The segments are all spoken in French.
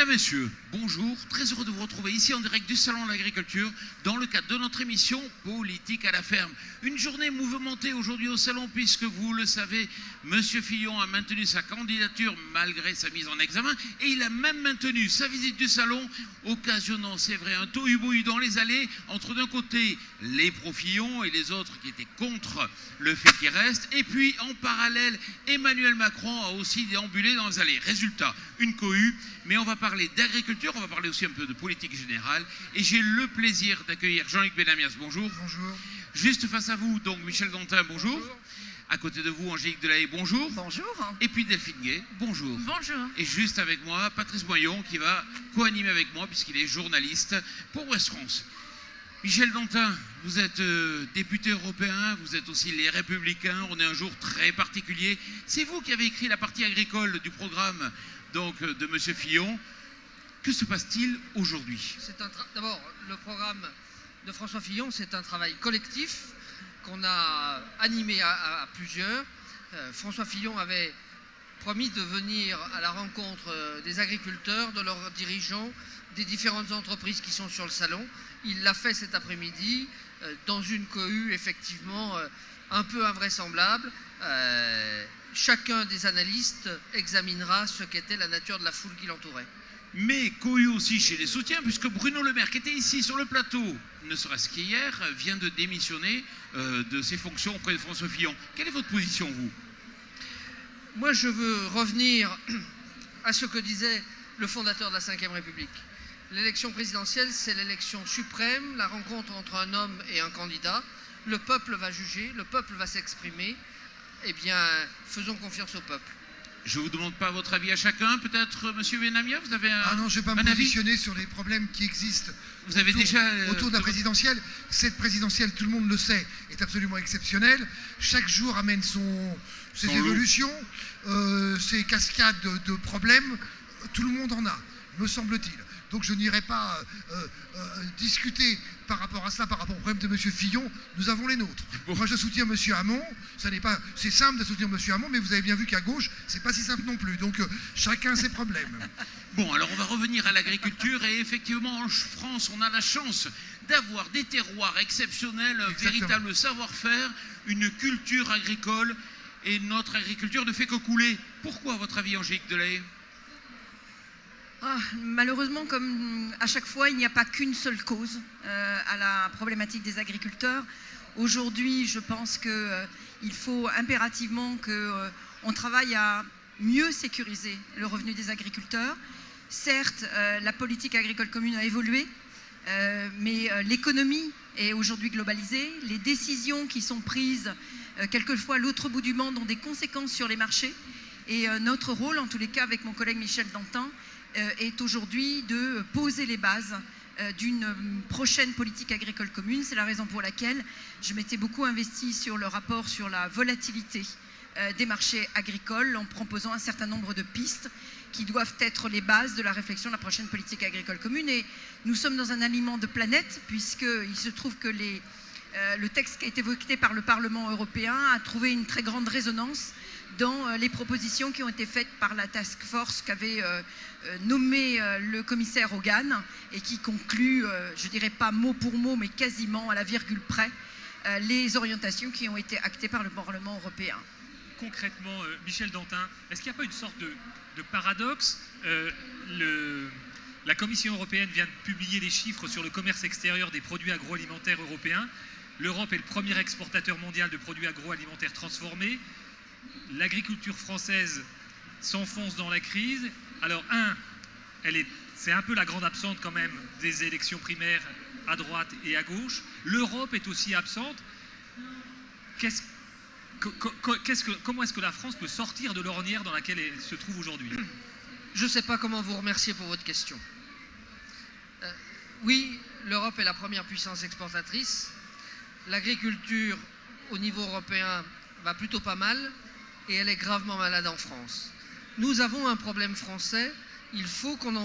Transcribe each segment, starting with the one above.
Mesdames, Messieurs, bonjour. Très heureux de vous retrouver ici en direct du Salon de l'Agriculture dans le cadre de notre émission Politique à la ferme. Une journée mouvementée aujourd'hui au Salon puisque vous le savez, Monsieur Fillon a maintenu sa candidature malgré sa mise en examen et il a même maintenu sa visite du Salon, occasionnant, c'est vrai, un tohu-bohu dans les allées entre d'un côté les pro-Fillon et les autres qui étaient contre le fait qu'il reste. Et puis en parallèle, Emmanuel Macron a aussi déambulé dans les allées. Résultat, une cohue. Mais on va parler d'agriculture, on va parler aussi un peu de politique générale. Et j'ai le plaisir d'accueillir Jean-Luc Benamias, bonjour. Bonjour. Juste face à vous, donc Michel Dantin, bonjour. Bonjour. À côté de vous, Angélique Delahaye, bonjour. Bonjour. Et puis Delphine Gay, bonjour. Bonjour. Et juste avec moi, Patrice Moyon qui va co-animer avec moi puisqu'il est journaliste pour Ouest France. Michel Dantin, vous êtes député européen, vous êtes aussi les Républicains, on est un jour très particulier. C'est vous qui avez écrit la partie agricole du programme donc, de M. Fillon. Que se passe-t-il aujourd'hui? D'abord, le programme de François Fillon, c'est un travail collectif qu'on a animé à plusieurs. François Fillon avait promis de venir à la rencontre des agriculteurs, de leurs dirigeants, des différentes entreprises qui sont sur le salon. Il l'a fait cet après-midi dans une cohue effectivement un peu invraisemblable. Chacun des analystes examinera ce qu'était la nature de la foule qui l'entourait. Mais cohue aussi chez les soutiens, puisque Bruno Le Maire, qui était ici sur le plateau, ne serait-ce qu'hier, vient de démissionner de ses fonctions auprès de François Fillon. Quelle est votre position, vous? Moi, je veux revenir à ce que disait le fondateur de la Ve République. L'élection présidentielle, c'est l'élection suprême, la rencontre entre un homme et un candidat. Le peuple va juger, le peuple va s'exprimer. Eh bien, faisons confiance au peuple. Je ne vous demande pas votre avis à chacun. Peut-être, Monsieur Benamia, vous avez un non, je ne vais pas me positionner sur les problèmes qui existent autour de la présidentielle. Cette présidentielle, tout le monde le sait, est absolument exceptionnelle. Chaque jour amène ses évolutions, ses cascades de problèmes. Tout le monde en a, me semble-t-il. Donc je n'irai pas discuter par rapport à ça, par rapport au problème de M. Fillon. Nous avons les nôtres. Bon. Moi je soutiens M. Hamon. C'est simple de soutenir M. Hamon, mais vous avez bien vu qu'à gauche, c'est pas si simple non plus. Donc chacun ses problèmes. Bon, alors on va revenir à l'agriculture. Et effectivement, en France, on a la chance d'avoir des terroirs exceptionnels, un véritable savoir-faire, une culture agricole. Et notre agriculture ne fait que couler. Pourquoi, à votre avis, Angélique Delahaye? Malheureusement, comme à chaque fois, il n'y a pas qu'une seule cause à la problématique des agriculteurs. Aujourd'hui, je pense qu'il faut impérativement qu'on travaille à mieux sécuriser le revenu des agriculteurs. Certes, la politique agricole commune a évolué, mais l'économie est aujourd'hui globalisée. Les décisions qui sont prises, quelquefois à l'autre bout du monde, ont des conséquences sur les marchés. Et notre rôle, en tous les cas avec mon collègue Michel Dantin, est aujourd'hui de poser les bases d'une prochaine politique agricole commune. C'est la raison pour laquelle je m'étais beaucoup investie sur le rapport sur la volatilité des marchés agricoles en proposant un certain nombre de pistes qui doivent être les bases de la réflexion de la prochaine politique agricole commune. Et nous sommes dans un aliment de planète puisqu'il se trouve que le texte qui a été voté par le Parlement européen a trouvé une très grande résonance dans les propositions qui ont été faites par la task force qu'avait nommé le commissaire Hogan et qui conclut, je ne dirais pas mot pour mot, mais quasiment à la virgule près, les orientations qui ont été actées par le Parlement européen. Concrètement, Michel Dantin, est-ce qu'il n'y a pas une sorte de paradoxe? La Commission européenne vient de publier les chiffres sur le commerce extérieur des produits agroalimentaires européens. L'Europe est le premier exportateur mondial de produits agroalimentaires transformés. L'agriculture française s'enfonce dans la crise. Alors, c'est un peu la grande absente quand même des élections primaires à droite et à gauche. L'Europe est aussi absente. Comment est-ce que la France peut sortir de l'ornière dans laquelle elle se trouve aujourd'hui? Je ne sais pas comment vous remercier pour votre question. Oui, l'Europe est la première puissance exportatrice. L'agriculture au niveau européen va plutôt pas mal et elle est gravement malade en France. Nous avons un problème français, il faut qu'on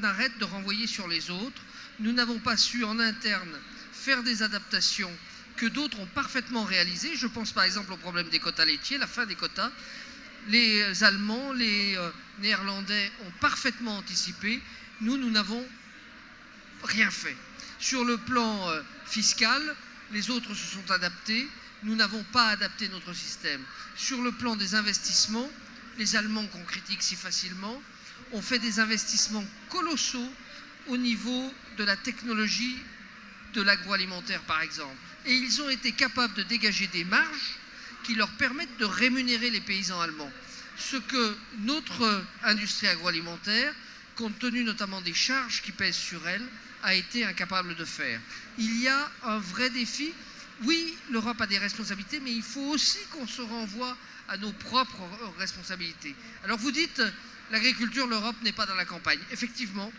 arrête de renvoyer sur les autres. Nous n'avons pas su en interne faire des adaptations que d'autres ont parfaitement réalisées. Je pense par exemple au problème des quotas laitiers, la fin des quotas. Les Allemands, les Néerlandais ont parfaitement anticipé. Nous n'avons rien fait. Sur le plan fiscal, les autres se sont adaptés. Nous n'avons pas adapté notre système. Sur le plan des investissements, les Allemands qu'on critique si facilement ont fait des investissements colossaux au niveau de la technologie de l'agroalimentaire, par exemple. Et ils ont été capables de dégager des marges qui leur permettent de rémunérer les paysans allemands. Ce que notre industrie agroalimentaire, compte tenu notamment des charges qui pèsent sur elle, a été incapable de faire. Il y a un vrai défi. Oui, l'Europe a des responsabilités, mais il faut aussi qu'on se renvoie à nos propres responsabilités. Alors vous dites, l'agriculture, l'Europe n'est pas dans la campagne. Effectivement,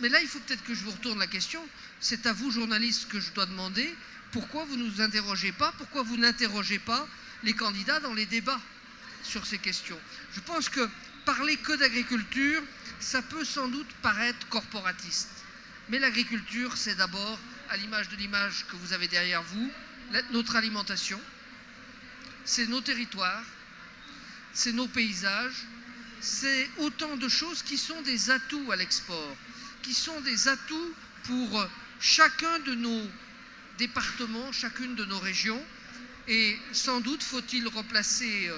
mais là, il faut peut-être que je vous retourne la question. C'est à vous, journalistes, que je dois demander pourquoi vous ne nous interrogez pas, pourquoi vous n'interrogez pas les candidats dans les débats sur ces questions. Je pense que parler que d'agriculture, ça peut sans doute paraître corporatiste. Mais l'agriculture, c'est d'abord, à l'image de l'image que vous avez derrière vous, notre alimentation, c'est nos territoires, c'est nos paysages, c'est autant de choses qui sont des atouts à l'export, qui sont des atouts pour chacun de nos départements, chacune de nos régions. Et sans doute faut-il replacer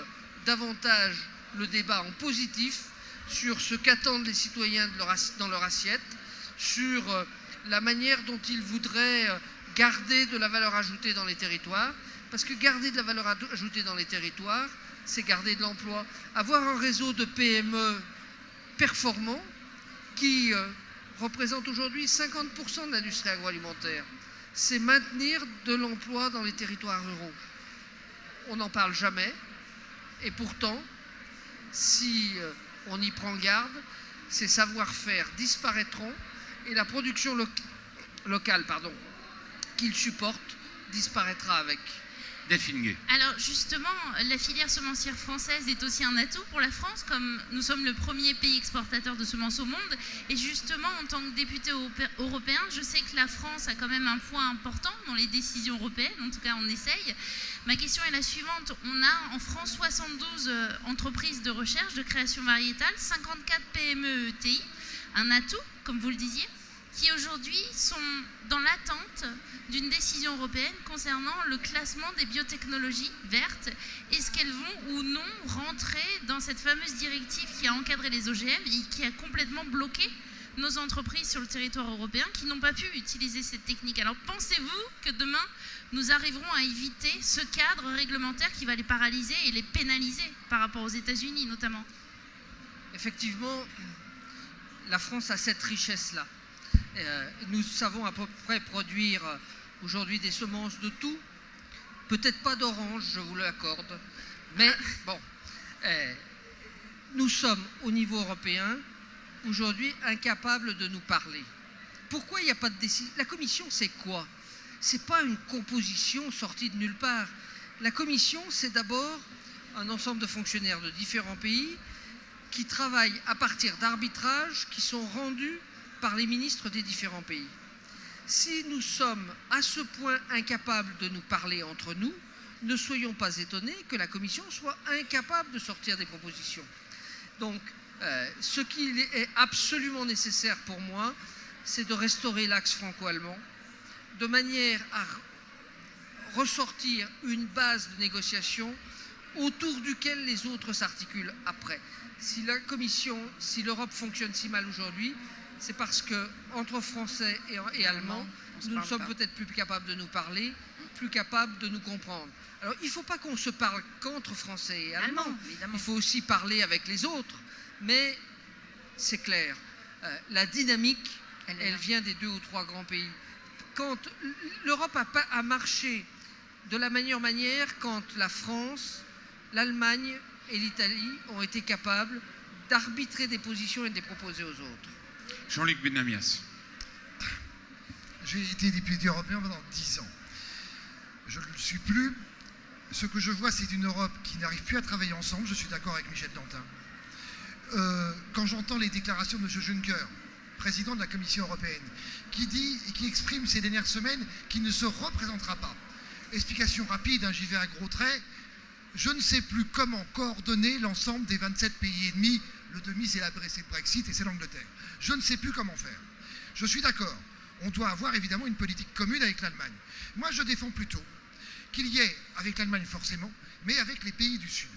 davantage le débat en positif sur ce qu'attendent les citoyens dans leur assiette, sur la manière dont ils voudraient garder de la valeur ajoutée dans les territoires. Parce que garder de la valeur ajoutée dans les territoires, c'est garder de l'emploi. Avoir un réseau de PME performant qui représente aujourd'hui 50% de l'industrie agroalimentaire, c'est maintenir de l'emploi dans les territoires ruraux. On n'en parle jamais. Et pourtant, si on y prend garde, ces savoir-faire disparaîtront et la production locale qu'ils supportent disparaîtra avec. Delphine Gay. Alors justement, la filière semencière française est aussi un atout pour la France, comme nous sommes le premier pays exportateur de semences au monde. Et justement, en tant que député européen, je sais que la France a quand même un point important dans les décisions européennes, en tout cas on essaye. Ma question est la suivante. On a en France 72 entreprises de recherche, de création variétale, 54 PME ETI, un atout, comme vous le disiez, qui aujourd'hui sont dans l'attente d'une décision européenne concernant le classement des biotechnologies vertes. Est-ce qu'elles vont ou non rentrer dans cette fameuse directive qui a encadré les OGM et qui a complètement bloqué nos entreprises sur le territoire européen qui n'ont pas pu utiliser cette technique? Alors pensez-vous que demain, nous arriverons à éviter ce cadre réglementaire qui va les paralyser et les pénaliser par rapport aux États-Unis notamment? Effectivement, la France a cette richesse-là. Nous savons à peu près produire aujourd'hui des semences de tout, peut-être pas d'orange, je vous l'accorde, mais bon, nous sommes au niveau européen aujourd'hui incapables de nous parler. Pourquoi il n'y a pas de décision? La Commission, c'est quoi? C'est pas une composition sortie de nulle part. La Commission, c'est d'abord un ensemble de fonctionnaires de différents pays qui travaillent à partir d'arbitrages qui sont rendus par les ministres des différents pays. Si nous sommes à ce point incapables de nous parler entre nous, ne soyons pas étonnés que la Commission soit incapable de sortir des propositions. Donc, ce qui est absolument nécessaire pour moi, c'est de restaurer l'axe franco-allemand, de manière à ressortir une base de négociation autour duquel les autres s'articulent après. Si la Commission, si l'Europe fonctionne si mal aujourd'hui, c'est parce qu'entre Français et Allemands, nous ne sommes peut-être plus capables de nous parler, plus capables de nous comprendre. Alors, il ne faut pas qu'on se parle qu'entre Français et Allemands. Il faut aussi parler avec les autres. Mais c'est clair, la dynamique, elle vient des 2 ou 3 grands pays. Quand l'Europe a marché de la meilleure manière quand la France, l'Allemagne et l'Italie ont été capables d'arbitrer des positions et de les proposer aux autres. Jean-Luc Benamias. J'ai été député européen pendant 10 ans. Je ne le suis plus. Ce que je vois, c'est une Europe qui n'arrive plus à travailler ensemble. Je suis d'accord avec Michel Dantin. Quand j'entends les déclarations de M. Juncker, président de la Commission européenne, qui dit et qui exprime ces dernières semaines qu'il ne se représentera pas. Explication rapide, j'y vais à gros traits. je ne sais plus comment coordonner l'ensemble des 27 pays et demi. Le demi, c'est le Brexit et c'est l'Angleterre. Je ne sais plus comment faire. Je suis d'accord. On doit avoir évidemment une politique commune avec l'Allemagne. Moi, je défends plutôt qu'il y ait, avec l'Allemagne forcément, mais avec les pays du Sud.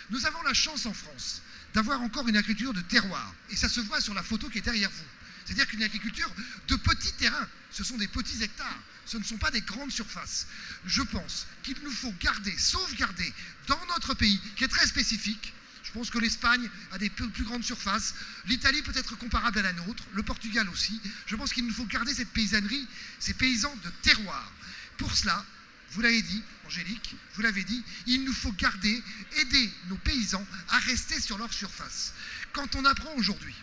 Nous avons la chance en France d'avoir encore une agriculture de terroir. Et ça se voit sur la photo qui est derrière vous. C'est-à-dire qu'une agriculture de petits terrains, ce sont des petits hectares, ce ne sont pas des grandes surfaces. Je pense qu'il nous faut garder, sauvegarder dans notre pays, qui est très spécifique. Je pense que l'Espagne a des plus grandes surfaces, l'Italie peut être comparable à la nôtre, le Portugal aussi. Je pense qu'il nous faut garder cette paysannerie, ces paysans de terroir. Pour cela, vous l'avez dit, Angélique, vous l'avez dit, il nous faut garder, aider nos paysans à rester sur leur surface. Quand on apprend aujourd'hui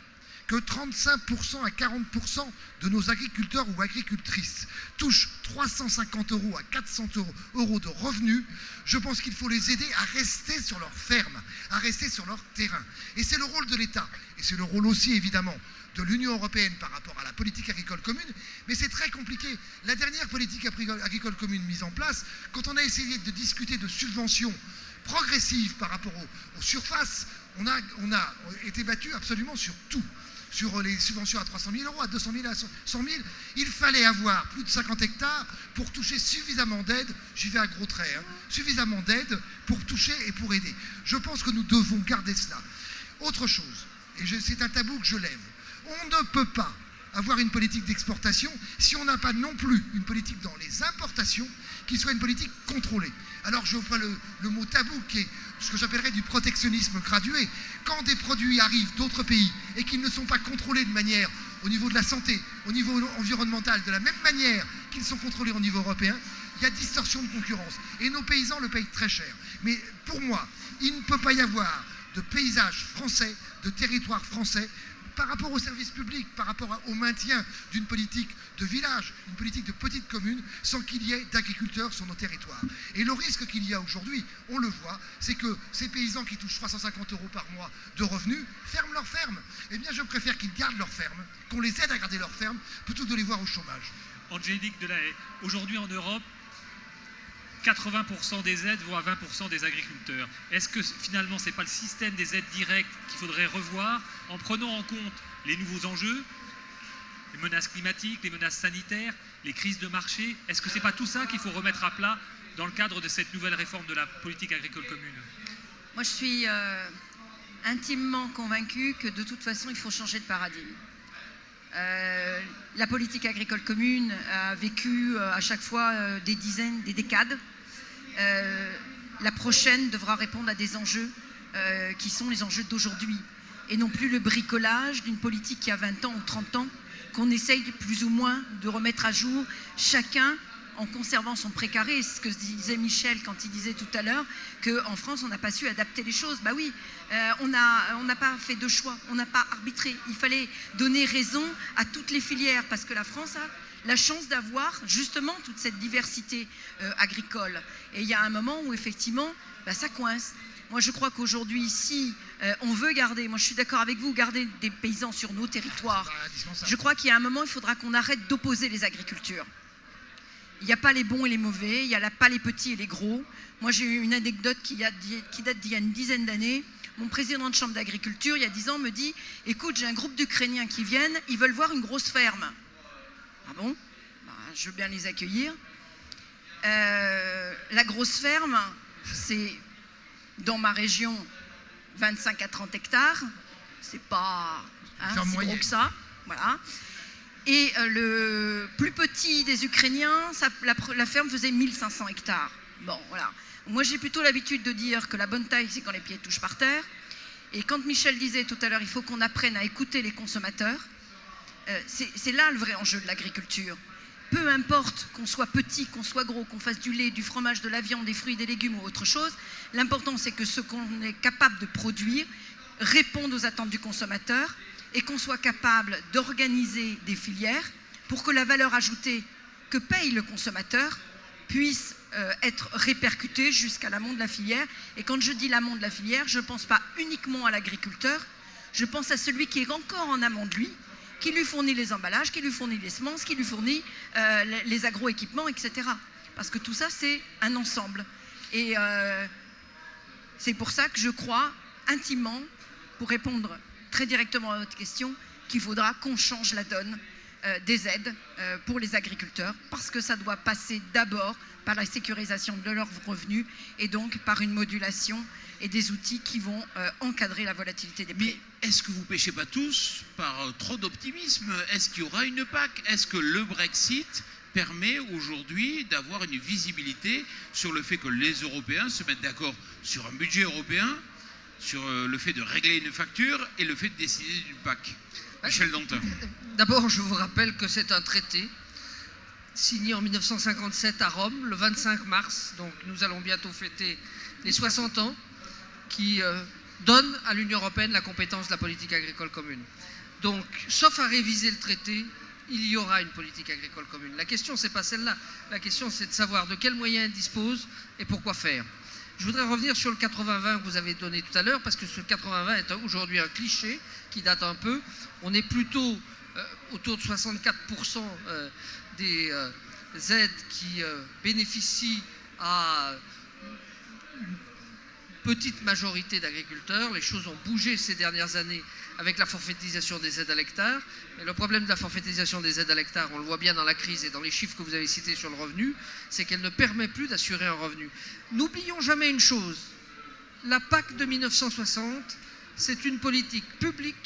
que 35% à 40% de nos agriculteurs ou agricultrices touchent 350 € à 400 € de revenus, je pense qu'il faut les aider à rester sur leur ferme, à rester sur leur terrain. Et c'est le rôle de l'État, et c'est le rôle aussi évidemment de l'Union européenne par rapport à la politique agricole commune, mais c'est très compliqué. La dernière politique agricole commune mise en place, quand on a essayé de discuter de subventions progressives par rapport aux surfaces, on a été battu absolument sur tout. Sur les subventions à 300 000 €, à 200 000, à 100 000, il fallait avoir plus de 50 hectares pour toucher suffisamment d'aide, j'y vais à gros traits, suffisamment d'aide pour toucher et pour aider. Je pense que nous devons garder cela. Autre chose, et c'est un tabou que je lève, on ne peut pas avoir une politique d'exportation si on n'a pas non plus une politique dans les importations qui soit une politique contrôlée. Alors je prends le mot tabou qui est ce que j'appellerais du protectionnisme gradué. Quand des produits arrivent d'autres pays et qu'ils ne sont pas contrôlés de manière au niveau de la santé, au niveau environnemental, de la même manière qu'ils sont contrôlés au niveau européen, il y a distorsion de concurrence. Et nos paysans le payent très cher. Mais pour moi, il ne peut pas y avoir de paysage français, de territoire français, par rapport au service public, par rapport au maintien d'une politique de village, une politique de petite commune, sans qu'il y ait d'agriculteurs sur nos territoires. Et le risque qu'il y a aujourd'hui, on le voit, c'est que ces paysans qui touchent 350 € par mois de revenus ferment leur ferme. Eh bien, je préfère qu'ils gardent leur ferme, qu'on les aide à garder leur ferme, plutôt que de les voir au chômage. Angélique Delahaye, aujourd'hui en Europe, 80% des aides vont à 20% des agriculteurs. Est-ce que finalement, ce n'est pas le système des aides directes qu'il faudrait revoir en prenant en compte les nouveaux enjeux, les menaces climatiques, les menaces sanitaires, les crises de marché? Est-ce que ce n'est pas tout ça qu'il faut remettre à plat dans le cadre de cette nouvelle réforme de la politique agricole commune? Moi, je suis intimement convaincue que de toute façon, il faut changer de paradigme. La politique agricole commune a vécu à chaque fois des dizaines, des décades. La prochaine devra répondre à des enjeux qui sont les enjeux d'aujourd'hui et non plus le bricolage d'une politique qui a 20 ans ou 30 ans qu'on essaye plus ou moins de remettre à jour, chacun en conservant son précaré. C'est ce que disait Michel quand il disait tout à l'heure qu'en France on n'a pas su adapter les choses. Bah oui, on n'a pas fait de choix, on n'a pas arbitré. Il fallait donner raison à toutes les filières parce que la France a la chance d'avoir justement toute cette diversité agricole. Et il y a un moment où effectivement ça coince. Moi je crois qu'aujourd'hui si on veut garder, moi je suis d'accord avec vous, garder des paysans sur nos territoires, je crois qu'il y a un moment il faudra qu'on arrête d'opposer les agricultures. Il n'y a pas les bons et les mauvais, il n'y a pas les petits et les gros. Moi j'ai eu une anecdote qui date d'il y a une dizaine d'années. Mon président de chambre d'agriculture il y a 10 ans me dit « Écoute, j'ai un groupe d'Ukrainiens qui viennent, ils veulent voir une grosse ferme. » Ah bon ? Je veux bien les accueillir. La grosse ferme, c'est dans ma région 25 à 30 hectares. C'est pas si gros que ça. Voilà. Et le plus petit des Ukrainiens, la ferme faisait 1500 hectares. Bon, voilà. Moi, j'ai plutôt l'habitude de dire que la bonne taille, c'est quand les pieds touchent par terre. Et quand Michel disait tout à l'heure, il faut qu'on apprenne à écouter les consommateurs, c'est là le vrai enjeu de l'agriculture. Peu importe qu'on soit petit, qu'on soit gros, qu'on fasse du lait, du fromage, de la viande, des fruits, des légumes ou autre chose, l'important c'est que ce qu'on est capable de produire réponde aux attentes du consommateur et qu'on soit capable d'organiser des filières pour que la valeur ajoutée que paye le consommateur puisse être répercutée jusqu'à l'amont de la filière. Et quand je dis l'amont de la filière, je ne pense pas uniquement à l'agriculteur, je pense à celui qui est encore en amont de lui, qui lui fournit les emballages, qui lui fournit les semences, qui lui fournit les agroéquipements, etc. Parce que tout ça, c'est un ensemble. Et C'est pour ça que je crois intimement, pour répondre très directement à votre question, qu'il faudra qu'on change la donne des aides pour les agriculteurs, parce que ça doit passer d'abord par la sécurisation de leurs revenus et donc par une modulation et des outils qui vont encadrer la volatilité des prix. Mais est-ce que vous ne péchez pas tous par trop d'optimisme? Est-ce qu'il y aura une PAC? Est-ce que le Brexit permet aujourd'hui d'avoir une visibilité sur le fait que les Européens se mettent d'accord sur un budget européen, sur le fait de régler une facture et le fait de décider d'une PAC? Michel Dantin. D'abord, je vous rappelle que c'est un traité signé en 1957 à Rome, le 25 mars, donc nous allons bientôt fêter les 60 ans, qui donne à l'Union européenne la compétence de la politique agricole commune. Donc, sauf à réviser le traité, il y aura une politique agricole commune. La question, c'est pas celle-là. La question, c'est de savoir de quels moyens elle dispose et pourquoi faire. Je voudrais revenir sur le 80-20 que vous avez donné tout à l'heure, parce que ce 80-20 est aujourd'hui un cliché qui date un peu. On est plutôt autour de 64% des aides qui bénéficient à une petite majorité d'agriculteurs. Les choses ont bougé ces dernières années avec la forfaitisation des aides à l'hectare. Mais le problème de la forfaitisation des aides à l'hectare, on le voit bien dans la crise et dans les chiffres que vous avez cités sur le revenu, c'est qu'elle ne permet plus d'assurer un revenu. N'oublions jamais une chose, la PAC de 1960, c'est une politique publique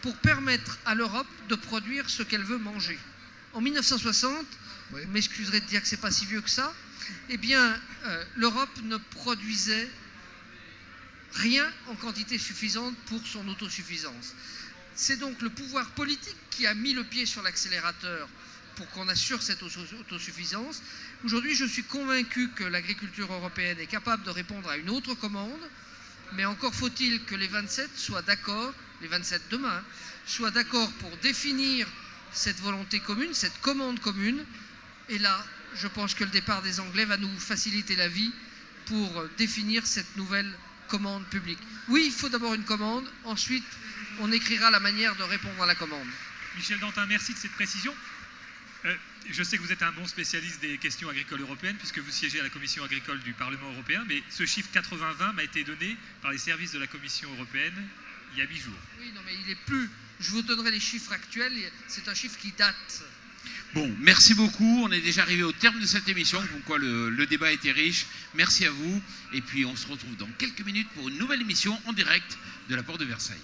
pour permettre à l'Europe de produire ce qu'elle veut manger. En 1960, vous m'excuserez de dire que ce n'est pas si vieux que ça, eh bien, l'Europe ne produisait rien en quantité suffisante pour son autosuffisance. C'est donc le pouvoir politique qui a mis le pied sur l'accélérateur pour qu'on assure cette autosuffisance. Aujourd'hui, je suis convaincu que l'agriculture européenne est capable de répondre à une autre commande, mais encore faut-il que les 27 soient d'accord, les 27 demain, soient d'accord pour définir cette volonté commune, cette commande commune. Et là, je pense que le départ des Anglais va nous faciliter la vie pour définir cette nouvelle commande publique. Oui, il faut d'abord une commande, ensuite on écrira la manière de répondre à la commande. Michel Dantin, merci de cette précision. Je sais que vous êtes un bon spécialiste des questions agricoles européennes puisque vous siégez à la Commission agricole du Parlement européen, mais ce chiffre 80-20 m'a été donné par les services de la Commission européenne il y a 8 jours. Oui, non, mais il est plus... Je vous donnerai les chiffres actuels, c'est un chiffre qui date. Bon, merci beaucoup. On est déjà arrivé au terme de cette émission, comme quoi le débat a été riche. Merci à vous. Et puis on se retrouve dans quelques minutes pour une nouvelle émission en direct de la Porte de Versailles.